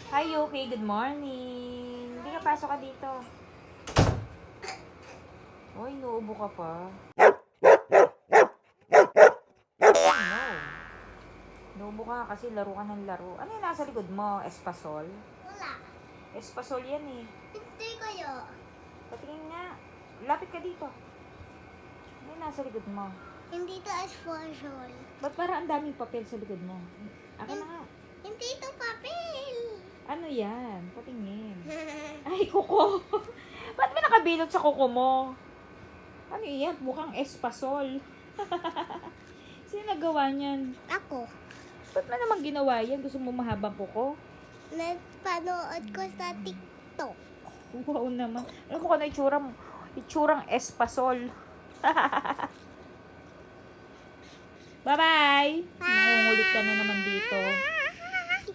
Hi, Yuki. Good morning. Hindi ka pasok ka dito. Uy, nuubo ka pa. Oh, no. Nuubo ka kasi laro ka ng laro. Ano yung nasa likod mo? Espasol? Wala. Espasol yan eh. Hindi kayo. Patingin nga. Lapit ka dito. Ano yung nasa likod mo? Hindi ito espasol. Ba't parang ang daming papel sa likod mo? Akin na nga. Hindi ito papel. Ano yan? Patingin. Ay, kuko. Ba't may nakabilot sa kuko mo? Ano yan? Mukhang espasol. Sino nagawa niyan? Ako. Ba't mo naman ginawa yan? Gusto mo mahabang kuko? Nagpanood ko sa TikTok. Wow naman. Alam mo kung ano itsura mo? Itsurang espasol. Bye-bye! Nangungulit ka na naman dito.